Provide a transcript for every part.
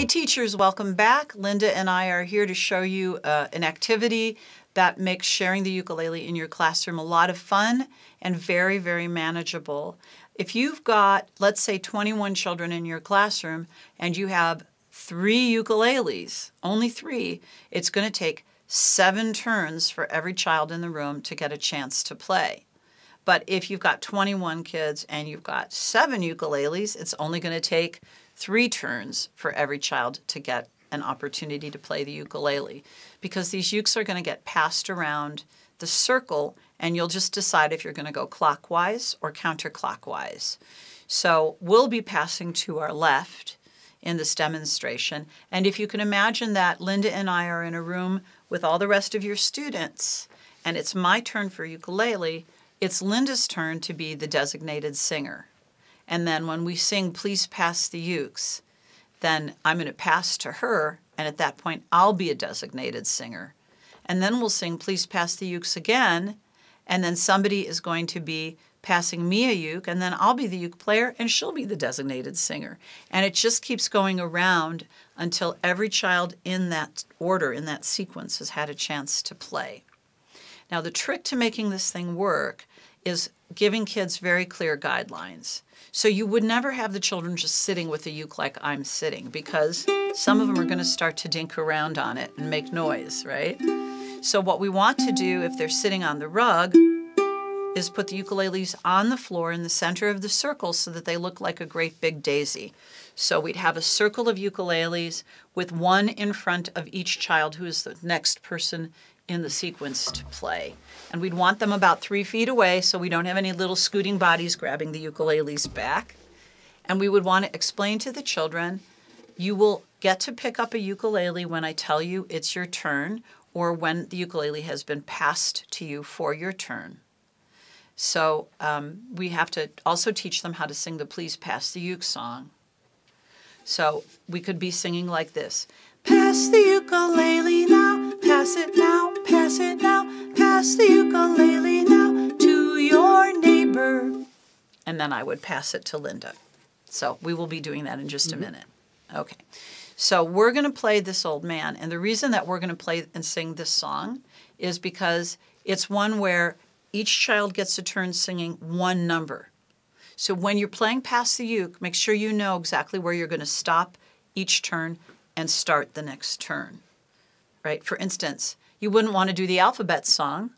teachers, welcome back. Linda and I are here to show you an activity that makes sharing the ukulele in your classroom a lot of fun and very, very manageable. If you've got, let's say, 21 children in your classroom and you have 3 ukuleles, only 3, it's going to take 7 turns for every child in the room to get a chance to play. But if you've got 21 kids and you've got 7 ukuleles, it's only going to take 3 turns for every child to get an opportunity to play the ukulele, because these ukes are going to get passed around the circle and you'll just decide if you're going to go clockwise or counterclockwise. So we'll be passing to our left in this demonstration. And if you can imagine that Linda and I are in a room with all the rest of your students and it's my turn for ukulele, it's Linda's turn to be the designated singer. And then when we sing Please Pass the Ukes, then I'm going to pass to her, and at that point I'll be a designated singer. And then we'll sing Please Pass the Ukes again, and then somebody is going to be passing me a uke, and then I'll be the uke player and she'll be the designated singer. And it just keeps going around until every child in that order, in that sequence, has had a chance to play. Now the trick to making this thing work is giving kids very clear guidelines. So you would never have the children just sitting with a uke like I'm sitting, because some of them are going to start to dink around on it and make noise, right? So what we want to do if they're sitting on the rug is put the ukuleles on the floor in the center of the circle so that they look like a great big daisy. So we'd have a circle of ukuleles with one in front of each child who is the next person in the sequence to play. And we'd want them about 3 feet away so we don't have any little scooting bodies grabbing the ukuleles back. And we would want to explain to the children, you will get to pick up a ukulele when I tell you it's your turn, or when the ukulele has been passed to you for your turn. So we have to also teach them how to sing the Please Pass the Uke song. So we could be singing like this. Pass the ukulele now, pass it now, pass it now, pass the ukulele now to your neighbor. And then I would pass it to Linda. So we will be doing that in just a minute. Okay, so we're going to play This Old Man. And the reason that we're going to play and sing this song is because it's one where each child gets a turn singing one number. So when you're playing Pass the Uke, make sure you know exactly where you're going to stop each turn and start the next turn, right? For instance, you wouldn't want to do the alphabet song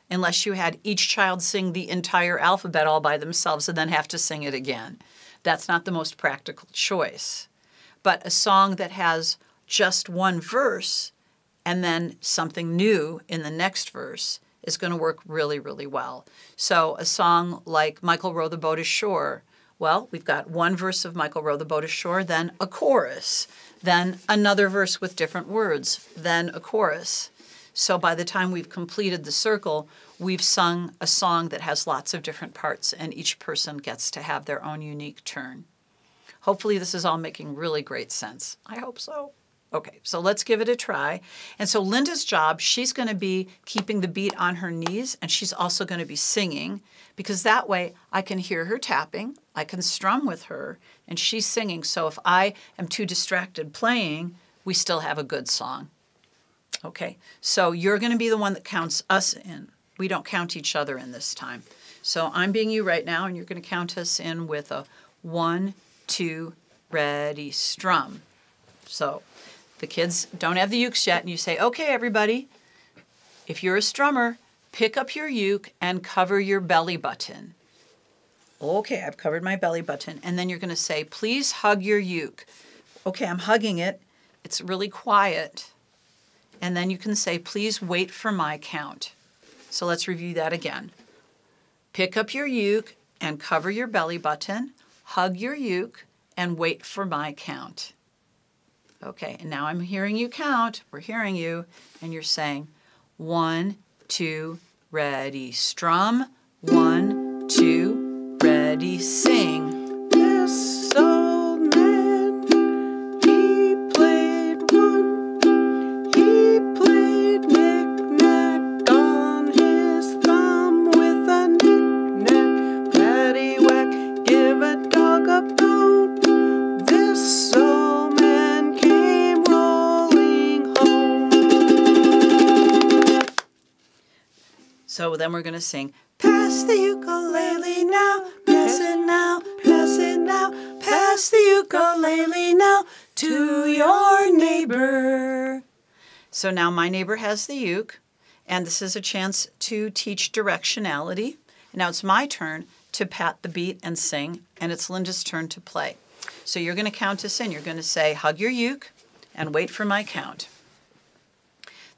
unless you had each child sing the entire alphabet all by themselves and then have to sing it again. That's not the most practical choice. But a song that has just one verse and then something new in the next verse is going to work really, really well. So a song like Michael Row the Boat Ashore, well, we've got one verse of Michael Row the Boat Ashore, then a chorus, then another verse with different words, then a chorus. So by the time we've completed the circle, we've sung a song that has lots of different parts, and each person gets to have their own unique turn. Hopefully this is all making really great sense. I hope so. Okay, so let's give it a try. And so Linda's job, she's going to be keeping the beat on her knees, and she's also going to be singing, because that way I can hear her tapping, I can strum with her, and she's singing. So if I am too distracted playing, we still have a good song. Okay, so you're going to be the one that counts us in. We don't count each other in this time. So I'm being you right now, and you're going to count us in with a 1, 2, ready, strum. So the kids don't have the ukes yet, and you say, okay, everybody, if you're a strummer, pick up your uke and cover your belly button. Okay, I've covered my belly button. And then you're going to say, please hug your uke. Okay, I'm hugging it. It's really quiet. And then you can say, please wait for my count. So let's review that again. Pick up your uke and cover your belly button, hug your uke, and wait for my count. Okay, and now I'm hearing you count. We're hearing you, and you're saying 1, 2, ready, strum. 1, 2, ready, sing. This old man, he played one. He played knick-knack on his thumb with a knick-knack, paddywhack, give a dog a bone. This old man came So then we're going to sing, pass the ukulele now, pass it now, pass it now, pass the ukulele now to your neighbor. So now my neighbor has the uke, and this is a chance to teach directionality. Now it's my turn to pat the beat and sing, and it's Linda's turn to play. So you're going to count us in. You're going to say, hug your uke and wait for my count.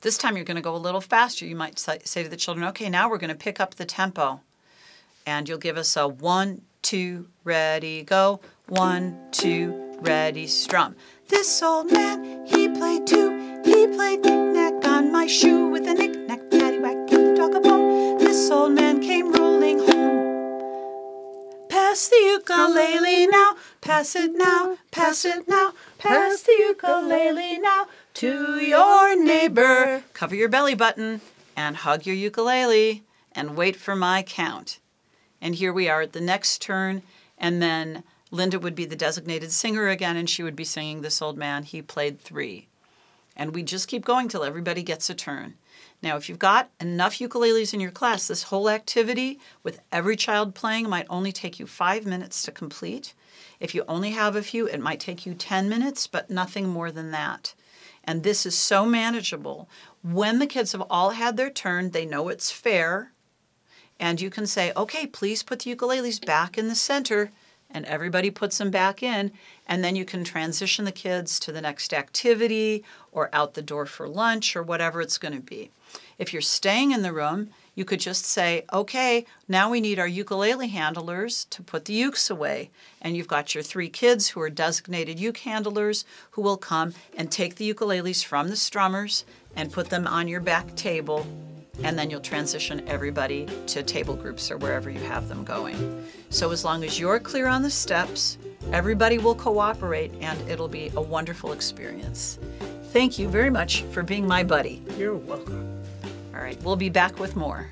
This time you're going to go a little faster. You might say to the children, okay, now we're going to pick up the tempo. And you'll give us a 1, 2, ready, go. 1, 2, ready, strum. This old man, he played too. He played knick-knack on my shoe with a knick-knack, paddywhack, give the dog a bone. This old man came rolling home. Pass the ukulele now, pass it now, pass it now, pass the ukulele now to your neighbor. Cover your belly button and hug your ukulele and wait for my count. And here we are at the next turn, and then Linda would be the designated singer again, and she would be singing This Old Man, He Played 3. And we just keep going till everybody gets a turn. Now, if you've got enough ukuleles in your class, this whole activity with every child playing might only take you 5 minutes to complete. If you only have a few, it might take you 10 minutes, but nothing more than that. And this is so manageable. When the kids have all had their turn, they know it's fair. And you can say, okay, please put the ukuleles back in the center, and everybody puts them back in, and then you can transition the kids to the next activity or out the door for lunch or whatever it's going to be. If you're staying in the room, you could just say, okay, now we need our ukulele handlers to put the ukes away. And you've got your 3 kids who are designated uke handlers who will come and take the ukuleles from the strummers and put them on your back table, and then you'll transition everybody to table groups or wherever you have them going. So as long as you're clear on the steps, everybody will cooperate, and it'll be a wonderful experience. Thank you very much for being my buddy. You're welcome. All right, we'll be back with more.